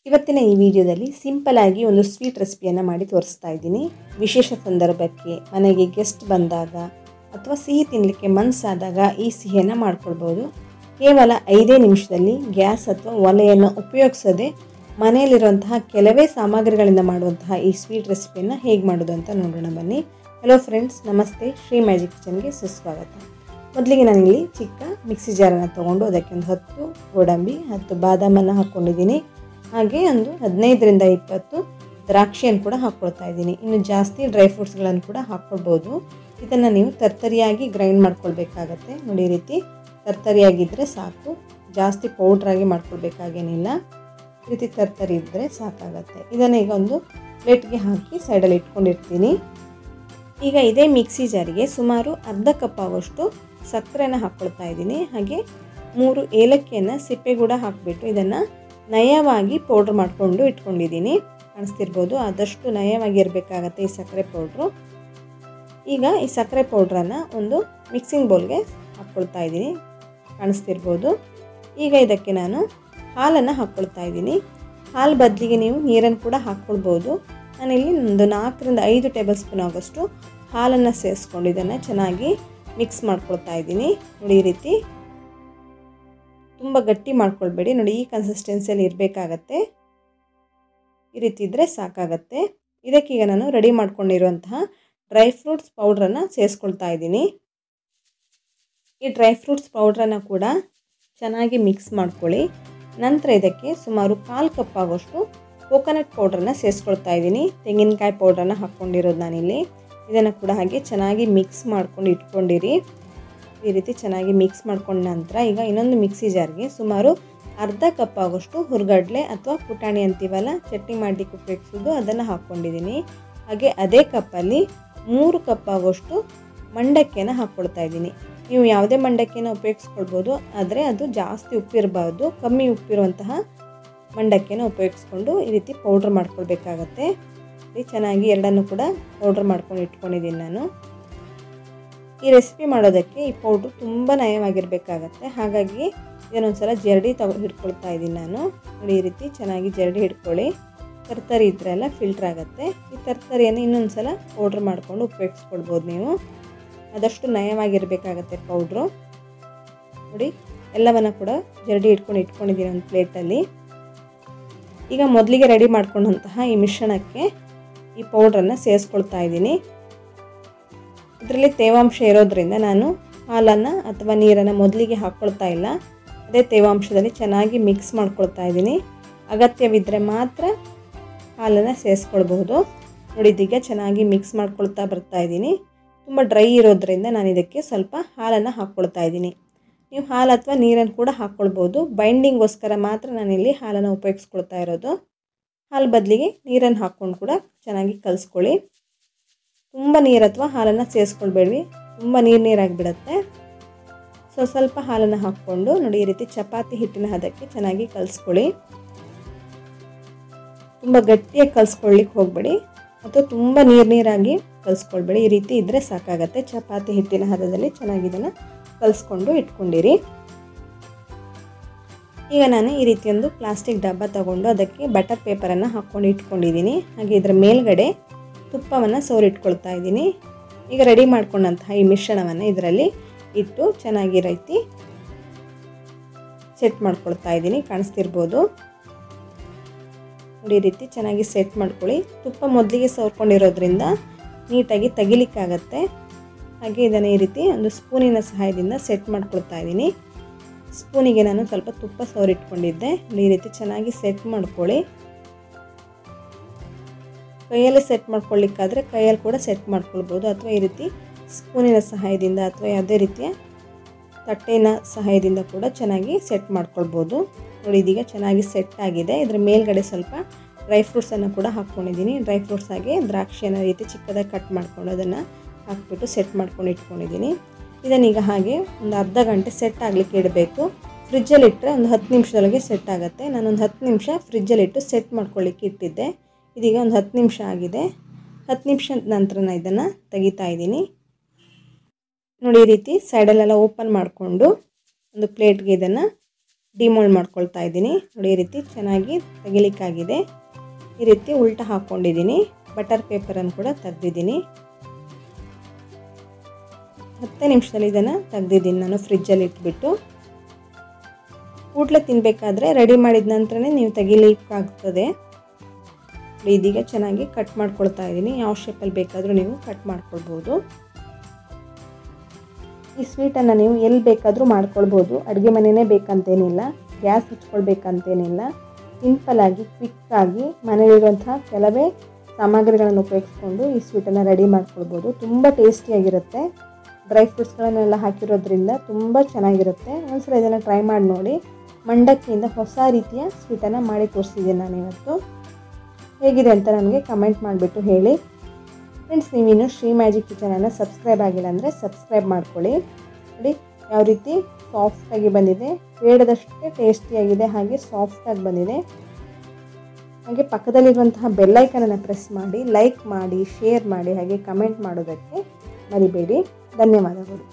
ಇವತ್ತಿನ ಈ ವಿಡಿಯೋದಲ್ಲಿ ಸಿಂಪಲ್ ಆಗಿ ಒಂದು ಸ್ವೀಟ್ ರೆಸಿಪಿಯನ್ನು ಮಾಡಿ ತೋರಿಸ್ತಾ ಇದ್ದೀನಿ. ವಿಶೇಷ ಸಂದರ್ಭಕ್ಕೆ, ಮನೆಗೆ ಗೆಸ್ಟ್ ಬಂದಾಗ ಅಥವಾ ಸಿಹಿ ತಿನ್ನಲಿಕ್ಕೆ ಮನಸ್ಸಾದಾಗ ಈ ಸಿಹಿಯನ್ನು ಮಾಡ್ಕೊಳ್ಬೋದು. ಕೇವಲ 5 ನಿಮಿಷದಲ್ಲಿ ಗ್ಯಾಸ್ ಅಥವಾ ಒಲೆಯನ್ನು ಉಪಯೋಗಿಸದೆ ಮನೆಯಲ್ಲಿರುವಂತಹ ಕೆಲವೇ ಸಾಮಗ್ರಿಗಳಿಂದ ಮಾಡುವಂತಹ ಈ ಸ್ವೀಟ್ ರೆಸಿಪಿಯನ್ನು ಹೇಗೆ ಮಾಡೋದು ಅಂತ ನೋಡೋಣ ಬನ್ನಿ. ಹಲೋ ಫ್ರೆಂಡ್ಸ್, ನಮಸ್ತೆ. ಶ್ರೀ ಮ್ಯಾಜಿಕ್ ಕಿಚನ್ಗೆ ಸುಸ್ವಾಗತ. ಮೊದಲಿಗೆ ನಾನಿಲ್ಲಿ ಚಿಕ್ಕ ಮಿಕ್ಸಿ ಜಾರನ್ನು ತೊಗೊಂಡು ಅದಕ್ಕೆ ಒಂದು 10 ಗೋಡಂಬಿ, 10 ಬಾದಾಮನ್ನು ಹಾಕ್ಕೊಂಡಿದ್ದೀನಿ. ಹಾಗೆ ಒಂದು 15ರಿಂದ 20 ದ್ರಾಕ್ಷಿಯನ್ನು ಕೂಡ ಹಾಕ್ಕೊಳ್ತಾ ಇದ್ದೀನಿ. ಇನ್ನು ಜಾಸ್ತಿ ಡ್ರೈ ಫ್ರೂಟ್ಸ್ಗಳನ್ನು ಕೂಡ ಹಾಕ್ಕೊಳ್ಬೋದು. ಇದನ್ನು ನೀವು ತರ್ತರಿಯಾಗಿ ಗ್ರೈಂಡ್ ಮಾಡ್ಕೊಳ್ಬೇಕಾಗತ್ತೆ. ನೋಡಿ, ಈ ರೀತಿ ತರ್ತರಿಯಾಗಿದ್ದರೆ ಸಾಕು, ಜಾಸ್ತಿ ಪೌಡ್ರಾಗಿ ಮಾಡ್ಕೊಳ್ಬೇಕಾಗೇನಿಲ್ಲ. ಈ ರೀತಿ ತರ್ತರಿ ಇದ್ದರೆ ಸಾಕಾಗತ್ತೆ. ಇದನ್ನು ಈಗ ಒಂದು ಪ್ಲೇಟ್ಗೆ ಹಾಕಿ ಸೈಡಲ್ಲಿ ಇಟ್ಕೊಂಡಿರ್ತೀನಿ. ಈಗ ಇದೇ ಮಿಕ್ಸಿ ಜಾರಿಗೆ ಸುಮಾರು ಅರ್ಧ ಕಪ್ ಆಗೋಷ್ಟು ಸಕ್ಕರೆನ ಹಾಕ್ಕೊಳ್ತಾ ಇದ್ದೀನಿ. ಹಾಗೆ 3 ಏಲಕ್ಕಿಯನ್ನು ಸಿಪ್ಪೆಗೂಡ ಹಾಕಿಬಿಟ್ಟು ಇದನ್ನು ನಯವಾಗಿ ಪೌಡ್ರ್ ಮಾಡಿಕೊಂಡು ಇಟ್ಕೊಂಡಿದ್ದೀನಿ. ಕಾಣಿಸ್ತಿರ್ಬೋದು, ಆದಷ್ಟು ನಯವಾಗಿ ಇರಬೇಕಾಗತ್ತೆ ಈ ಸಕ್ಕರೆ ಪೌಡ್ರು. ಈಗ ಈ ಸಕ್ಕರೆ ಪೌಡ್ರನ್ನು ಒಂದು ಮಿಕ್ಸಿಂಗ್ ಬೌಲ್ಗೆ ಹಾಕ್ಕೊಳ್ತಾ ಇದ್ದೀನಿ. ಕಾಣಿಸ್ತಿರ್ಬೋದು. ಈಗ ಇದಕ್ಕೆ ನಾನು ಹಾಲನ್ನು ಹಾಕ್ಕೊಳ್ತಾ ಇದ್ದೀನಿ. ಹಾಲು ಬದಲಿಗೆ ನೀವು ನೀರನ್ನು ಕೂಡ ಹಾಕ್ಕೊಳ್ಬೋದು. ನಾನಿಲ್ಲಿ ಒಂದು 4ರಿಂದ 5 ಟೇಬಲ್ ಸ್ಪೂನ್ ಆಗೋಷ್ಟು ಹಾಲನ್ನು ಸೇರಿಸ್ಕೊಂಡು ಇದನ್ನು ಚೆನ್ನಾಗಿ ಮಿಕ್ಸ್ ಮಾಡ್ಕೊಳ್ತಾ ಇದ್ದೀನಿ. ನೋಡಿ, ಈ ರೀತಿ ತುಂಬ ಗಟ್ಟಿ ಮಾಡ್ಕೊಳ್ಬೇಡಿ. ನೋಡಿ, ಈ ಕನ್ಸಿಸ್ಟೆನ್ಸಿಯಲ್ಲಿ ಇರಬೇಕಾಗತ್ತೆ. ಈ ರೀತಿ ಇದ್ದರೆ ಸಾಕಾಗತ್ತೆ. ಇದಕ್ಕೀಗ ನಾನು ರೆಡಿ ಮಾಡ್ಕೊಂಡಿರುವಂತಹ ಡ್ರೈ ಫ್ರೂಟ್ಸ್ ಪೌಡ್ರನ್ನು ಸೇರಿಸ್ಕೊಳ್ತಾ ಇದ್ದೀನಿ. ಈ ಡ್ರೈ ಫ್ರೂಟ್ಸ್ ಪೌಡ್ರನ್ನು ಕೂಡ ಚೆನ್ನಾಗಿ ಮಿಕ್ಸ್ ಮಾಡ್ಕೊಳ್ಳಿ. ನಂತರ ಇದಕ್ಕೆ ಸುಮಾರು 1/4 ಕಪ್ ಆಗೋಷ್ಟು ಕೋಕೋನಟ್ ಪೌಡ್ರನ್ನು ಸೇರಿಸ್ಕೊಳ್ತಾ ಇದ್ದೀನಿ. ತೆಂಗಿನಕಾಯಿ ಪೌಡ್ರನ್ನು ಹಾಕ್ಕೊಂಡಿರೋದು ನಾನಿಲ್ಲಿ. ಇದನ್ನು ಕೂಡ ಹಾಗೆ ಚೆನ್ನಾಗಿ ಮಿಕ್ಸ್ ಮಾಡ್ಕೊಂಡು ಇಟ್ಕೊಂಡಿರಿ. ಈ ರೀತಿ ಚೆನ್ನಾಗಿ ಮಿಕ್ಸ್ ಮಾಡ್ಕೊಂಡ ನಂತರ ಈಗ ಇನ್ನೊಂದು ಮಿಕ್ಸಿ ಜಾರ್ಗೆ ಸುಮಾರು ಅರ್ಧ ಕಪ್ ಆಗೋಷ್ಟು ಹುರ್ಗಡ್ಲೆ ಅಥವಾ ಪುಟಾಣಿ ಅಂತೀವಲ್ಲ, ಚಟ್ನಿ ಮಾಡಲಿಕ್ಕೆ ಉಪಯೋಗಿಸೋದು, ಅದನ್ನು ಹಾಕ್ಕೊಂಡಿದ್ದೀನಿ. ಹಾಗೆ ಅದೇ ಕಪ್ಪಲ್ಲಿ 3 ಕಪ್ ಆಗೋಷ್ಟು ಮಂಡಕ್ಕಿಯನ್ನು ಹಾಕ್ಕೊಳ್ತಾ ಇದ್ದೀನಿ. ನೀವು ಯಾವುದೇ ಮಂಡಕ್ಕಿಯನ್ನು ಉಪಯೋಗಿಸ್ಕೊಳ್ಬೋದು, ಆದರೆ ಅದು ಜಾಸ್ತಿ ಉಪ್ಪಿರಬಾರ್ದು. ಕಮ್ಮಿ ಉಪ್ಪಿರುವಂತಹ ಮಂಡಕ್ಕಿಯನ್ನು ಉಪಯೋಗಿಸ್ಕೊಂಡು ಈ ರೀತಿ ಪೌಡ್ರ್ ಮಾಡ್ಕೊಳ್ಬೇಕಾಗತ್ತೆ. ಚೆನ್ನಾಗಿ ಎರಡನ್ನು ಕೂಡ ಪೌಡ್ರ್ ಮಾಡ್ಕೊಂಡು ಇಟ್ಕೊಂಡಿದ್ದೀನಿ ನಾನು. ಈ ರೆಸಿಪಿ ಮಾಡೋದಕ್ಕೆ ಈ ಪೌಡ್ರು ತುಂಬ ನಯವಾಗಿರಬೇಕಾಗತ್ತೆ. ಹಾಗಾಗಿ ಇದನ್ನೊಂದ್ಸಲ ಜರಡಿ ಹಿಡ್ಕೊಳ್ತಾ ಇದ್ದೀನಿ ನಾನು. ನೋಡಿ, ಈ ರೀತಿ ಚೆನ್ನಾಗಿ ಜರಡಿ ಹಿಡ್ಕೊಳ್ಳಿ. ತರ್ತರಿ ಇದ್ರೆಲ್ಲ ಫಿಲ್ಟ್ರ್ ಆಗುತ್ತೆ. ಈ ತರ್ತರಿಯನ್ನು ಇನ್ನೊಂದು ಸಲ ಪೌಡ್ರ್ ಮಾಡಿಕೊಂಡು ಉಪಯೋಗಿಸ್ಕೊಳ್ಬೋದು ನೀವು. ಆದಷ್ಟು ನಯವಾಗಿರಬೇಕಾಗತ್ತೆ ಪೌಡ್ರು. ನೋಡಿ, ಎಲ್ಲವನ್ನು ಕೂಡ ಜರಡಿ ಇಟ್ಕೊಂಡಿದ್ದೀನಿ ಒಂದು ಪ್ಲೇಟಲ್ಲಿ. ಈಗ ಮೊದಲಿಗೆ ರೆಡಿ ಮಾಡ್ಕೊಂಡಂತಹ ಈ ಮಿಶ್ರಣಕ್ಕೆ ಈ ಪೌಡ್ರನ್ನು ಸೇರಿಸ್ಕೊಳ್ತಾ ಇದ್ದೀನಿ. ಇದರಲ್ಲಿ ತೇವಾಂಶ ಇರೋದ್ರಿಂದ ನಾನು ಹಾಲನ್ನು ಅಥವಾ ನೀರನ್ನು ಮೊದಲಿಗೆ ಹಾಕ್ಕೊಳ್ತಾ ಇಲ್ಲ. ಅದೇ ತೇವಾಂಶದಲ್ಲಿ ಚೆನ್ನಾಗಿ ಮಿಕ್ಸ್ ಮಾಡ್ಕೊಳ್ತಾ ಇದ್ದೀನಿ. ಅಗತ್ಯವಿದ್ದರೆ ಮಾತ್ರ ಹಾಲನ್ನು ಸೇರಿಸ್ಕೊಳ್ಬಹುದು. ನೋಡಿ, ಇದೀಗ ಚೆನ್ನಾಗಿ ಮಿಕ್ಸ್ ಮಾಡ್ಕೊಳ್ತಾ ಬರ್ತಾ ಇದ್ದೀನಿ. ತುಂಬ ಡ್ರೈ ಇರೋದ್ರಿಂದ ನಾನು ಇದಕ್ಕೆ ಸ್ವಲ್ಪ ಹಾಲನ್ನು ಹಾಕ್ಕೊಳ್ತಾ ಇದ್ದೀನಿ. ನೀವು ಹಾಲು ಅಥವಾ ನೀರನ್ನು ಕೂಡ ಹಾಕ್ಕೊಳ್ಬೋದು. ಬೈಂಡಿಂಗೋಸ್ಕರ ಮಾತ್ರ ನಾನಿಲ್ಲಿ ಹಾಲನ್ನು ಉಪಯೋಗಿಸ್ಕೊಳ್ತಾ ಇರೋದು. ಹಾಲು ಬದಲಿಗೆ ನೀರನ್ನು ಹಾಕ್ಕೊಂಡು ಕೂಡ ಚೆನ್ನಾಗಿ ಕಲಿಸ್ಕೊಳ್ಳಿ. ತುಂಬ ನೀರು ಅಥವಾ ಹಾಲನ್ನು ಸೇರಿಸ್ಕೊಳ್ಬೇಡಿ, ತುಂಬ ನೀರಾಗಿಬಿಡುತ್ತೆ. ಸ್ವಲ್ಪ ಹಾಲನ್ನು ಹಾಕ್ಕೊಂಡು ನೋಡಿ, ಈ ರೀತಿ ಚಪಾತಿ ಹಿಟ್ಟಿನ ಹದಕ್ಕೆ ಚೆನ್ನಾಗಿ ಕಲಿಸ್ಕೊಳ್ಳಿ. ತುಂಬ ಗಟ್ಟಿಯಾಗಿ ಕಲಿಸ್ಕೊಳ್ಳಿಕ್ಕೆ ಹೋಗಬೇಡಿ ಅಥವಾ ತುಂಬ ನೀರಾಗಿ ಕಲಿಸ್ಕೊಳ್ಬೇಡಿ. ಈ ರೀತಿ ಇದ್ದರೆ ಸಾಕಾಗತ್ತೆ. ಚಪಾತಿ ಹಿಟ್ಟಿನ ಹದದಲ್ಲಿ ಚೆನ್ನಾಗಿ ಇದನ್ನು ಕಲಿಸ್ಕೊಂಡು ಇಟ್ಕೊಂಡಿರಿ. ಈಗ ನಾನು ಈ ರೀತಿ ಒಂದು ಪ್ಲಾಸ್ಟಿಕ್ ಡಬ್ಬ ತಗೊಂಡು ಅದಕ್ಕೆ ಬಟರ್ ಪೇಪರನ್ನು ಹಾಕ್ಕೊಂಡು ಇಟ್ಕೊಂಡಿದ್ದೀನಿ. ಹಾಗೆ ಇದರ ಮೇಲ್ಗಡೆ ತುಪ್ಪವನ್ನು ಸೋರಿಟ್ಕೊಳ್ತಾ ಇದ್ದೀನಿ. ಈಗ ರೆಡಿ ಮಾಡ್ಕೊಂಡಂತಹ ಈ ಮಿಶ್ರಣವನ್ನು ಇದರಲ್ಲಿ ಇಟ್ಟು ಚೆನ್ನಾಗಿ ರೀತಿ ಸೆಟ್ ಮಾಡ್ಕೊಳ್ತಾ ಇದ್ದೀನಿ. ಕಾಣಿಸ್ತಿರ್ಬೋದು. ನೋಡಿ, ಈ ರೀತಿ ಚೆನ್ನಾಗಿ ಸೆಟ್ ಮಾಡ್ಕೊಳ್ಳಿ. ತುಪ್ಪ ಮೊದಲಿಗೆ ಸೋರ್ಕೊಂಡಿರೋದ್ರಿಂದ ನೀಟಾಗಿ ತೆಗಿಲಿಕ್ಕಾಗತ್ತೆ. ಹಾಗೆ ಇದನ್ನು ಈ ರೀತಿ ಒಂದು ಸ್ಪೂನಿನ ಸಹಾಯದಿಂದ ಸೆಟ್ ಮಾಡ್ಕೊಳ್ತಾ ಇದ್ದೀನಿ. ಸ್ಪೂನಿಗೆ ನಾನು ಸ್ವಲ್ಪ ತುಪ್ಪ ಸೋರಿಟ್ಕೊಂಡಿದ್ದೆ. ಈ ರೀತಿ ಚೆನ್ನಾಗಿ ಸೆಟ್ ಮಾಡ್ಕೊಳ್ಳಿ. ಕೈಯಲ್ಲಿ ಸೆಟ್ ಮಾಡ್ಕೊಳ್ಳಿಕ್ಕಾದರೆ ಕೈಯಲ್ಲಿ ಕೂಡ ಸೆಟ್ ಮಾಡ್ಕೊಳ್ಬೋದು, ಅಥವಾ ಈ ರೀತಿ ಸ್ಪೂನಿನ ಸಹಾಯದಿಂದ ಅಥವಾ ಯಾವುದೇ ರೀತಿಯ ತಟ್ಟೆನ ಸಹಾಯದಿಂದ ಕೂಡ ಚೆನ್ನಾಗಿ ಸೆಟ್ ಮಾಡ್ಕೊಳ್ಬೋದು. ನೋಡಿ, ಇದೀಗ ಚೆನ್ನಾಗಿ ಸೆಟ್ ಆಗಿದೆ. ಇದರ ಮೇಲ್ಗಡೆ ಸ್ವಲ್ಪ ಡ್ರೈ ಫ್ರೂಟ್ಸನ್ನು ಕೂಡ ಹಾಕ್ಕೊಂಡಿದ್ದೀನಿ. ಡ್ರೈ ಫ್ರೂಟ್ಸ್ ಹಾಗೆ ದ್ರಾಕ್ಷಿಯನ್ನು ರೀತಿ ಚಿಕ್ಕದಾಗಿ ಕಟ್ ಮಾಡಿಕೊಂಡು ಅದನ್ನು ಹಾಕ್ಬಿಟ್ಟು ಸೆಟ್ ಮಾಡ್ಕೊಂಡು ಇಟ್ಕೊಂಡಿದ್ದೀನಿ. ಇದನ್ನೀಗ ಹಾಗೆ ಒಂದು ಅರ್ಧ ಗಂಟೆ ಸೆಟ್ ಆಗಲಿಕ್ಕೆ ಇಡಬೇಕು. ಫ್ರಿಜ್ಜಲ್ಲಿ ಇಟ್ಟರೆ ಒಂದು 10 ನಿಮಿಷದೊಳಗೆ ಸೆಟ್ ಆಗುತ್ತೆ. ನಾನೊಂದು 10 ನಿಮಿಷ ಫ್ರಿಜ್ಜಲ್ಲಿಟ್ಟು ಸೆಟ್ ಮಾಡ್ಕೊಳ್ಳಿಕ್ಕೆ ಇಟ್ಟಿದ್ದೆ. ಇದೀಗ ಒಂದು 10 ನಿಮಿಷ ಆಗಿದೆ. 10 ನಿಮಿಷದ ನಂತರ ನಾನು ಇದನ್ನು ತೆಗಿತಾ ಇದ್ದೀನಿ. ನೋಡಿ, ಈ ರೀತಿ ಸೈಡಲ್ಲೆಲ್ಲ ಓಪನ್ ಮಾಡಿಕೊಂಡು ಒಂದು ಪ್ಲೇಟ್ಗೆ ಇದನ್ನು ಡಿಮೋಲ್ಡ್ ಮಾಡ್ಕೊಳ್ತಾ ಇದ್ದೀನಿ. ನೋಡಿ ಈ ರೀತಿ ಚೆನ್ನಾಗಿ ತೆಗಿಲಿಕ್ಕಾಗಿದೆ. ಈ ರೀತಿ ಉಲ್ಟಾ ಹಾಕ್ಕೊಂಡಿದ್ದೀನಿ. ಬಟರ್ ಪೇಪರನ್ನು ಕೂಡ ತೆಗೆದಿದ್ದೀನಿ. 10 ನಿಮಿಷದಲ್ಲಿ ಇದನ್ನು ತೆಗೆದಿದ್ದೀನಿ ನಾನು ಫ್ರಿಜ್ಜಲ್ಲಿ ಇಟ್ಬಿಟ್ಟು. ಕೂಡಲೇ ತಿನ್ನಬೇಕಾದ್ರೆ ರೆಡಿ ಮಾಡಿದ ನಂತರನೇ ನೀವು ತೆಗಿಲಿಕ್ಕಾಗ್ತದೆ. ಇದೀಗ ಚೆನ್ನಾಗಿ ಕಟ್ ಮಾಡ್ಕೊಳ್ತಾ ಇದ್ದೀನಿ. ಯಾವ ಶೇಪಲ್ಲಿ ಬೇಕಾದರೂ ನೀವು ಕಟ್ ಮಾಡ್ಕೊಳ್ಬೋದು. ಈ ಸ್ವೀಟನ್ನು ನೀವು ಎಲ್ಲಿ ಬೇಕಾದರೂ ಮಾಡ್ಕೊಳ್ಬೋದು. ಅಡುಗೆ ಮನೆಯೇ ಬೇಕಂತೇನಿಲ್ಲ, ಗ್ಯಾಸ್ ಹಚ್ಕೊಳ್ಬೇಕಂತೇನಿಲ್ಲ. ಸಿಂಪಲ್ಲಾಗಿ ಕ್ವಿಕ್ಕಾಗಿ ಮನೆಯಲ್ಲಿರುವಂತಹ ಕೆಲವೇ ಸಾಮಗ್ರಿಗಳನ್ನು ಉಪಯೋಗಿಸ್ಕೊಂಡು ಈ ಸ್ವೀಟನ್ನು ರೆಡಿ ಮಾಡ್ಕೊಳ್ಬೋದು. ತುಂಬ ಟೇಸ್ಟಿಯಾಗಿರುತ್ತೆ. ಡ್ರೈ ಫ್ರೂಟ್ಸ್ಗಳನ್ನೆಲ್ಲ ಹಾಕಿರೋದ್ರಿಂದ ತುಂಬ ಚೆನ್ನಾಗಿರುತ್ತೆ. ಒಂದ್ಸಲ ಇದನ್ನು ಟ್ರೈ ಮಾಡಿ ನೋಡಿ. ಮಂಡಕ್ಕಿಯಿಂದ ಹೊಸ ರೀತಿಯ ಸ್ವೀಟನ್ನು ಮಾಡಿ ತೋರಿಸಿದ್ದೀನಿ ನಾನಿವತ್ತು. ಹೇಗಿದೆ ಅಂತ ನನಗೆ ಕಮೆಂಟ್ ಮಾಡಿಬಿಟ್ಟು ಹೇಳಿ. ಫ್ರೆಂಡ್ಸ್, ನೀವಿನ್ನು ಶ್ರೀ ಮ್ಯಾಜಿಕ್ ಕಿಚನನ್ನು ಸಬ್ಸ್ಕ್ರೈಬ್ ಆಗಿಲ್ಲ ಅಂದರೆ ಸಬ್ಸ್ಕ್ರೈಬ್ ಮಾಡ್ಕೊಳ್ಳಿ. ನೋಡಿ ಯಾವ ರೀತಿ ಸಾಫ್ಟಾಗಿ ಬಂದಿದೆ, ಬೇಡದಷ್ಟೇ ಟೇಸ್ಟಿಯಾಗಿದೆ, ಹಾಗೆ ಸಾಫ್ಟಾಗಿ ಬಂದಿದೆ. ಹಾಗೆ ಪಕ್ಕದಲ್ಲಿರುವಂತಹ ಬೆಲ್ಲೈಕನನ್ನು ಪ್ರೆಸ್ ಮಾಡಿ, ಲೈಕ್ ಮಾಡಿ, ಶೇರ್ ಮಾಡಿ, ಹಾಗೆ ಕಮೆಂಟ್ ಮಾಡೋದಕ್ಕೆ ಮರಿಬೇಡಿ. ಧನ್ಯವಾದಗಳು.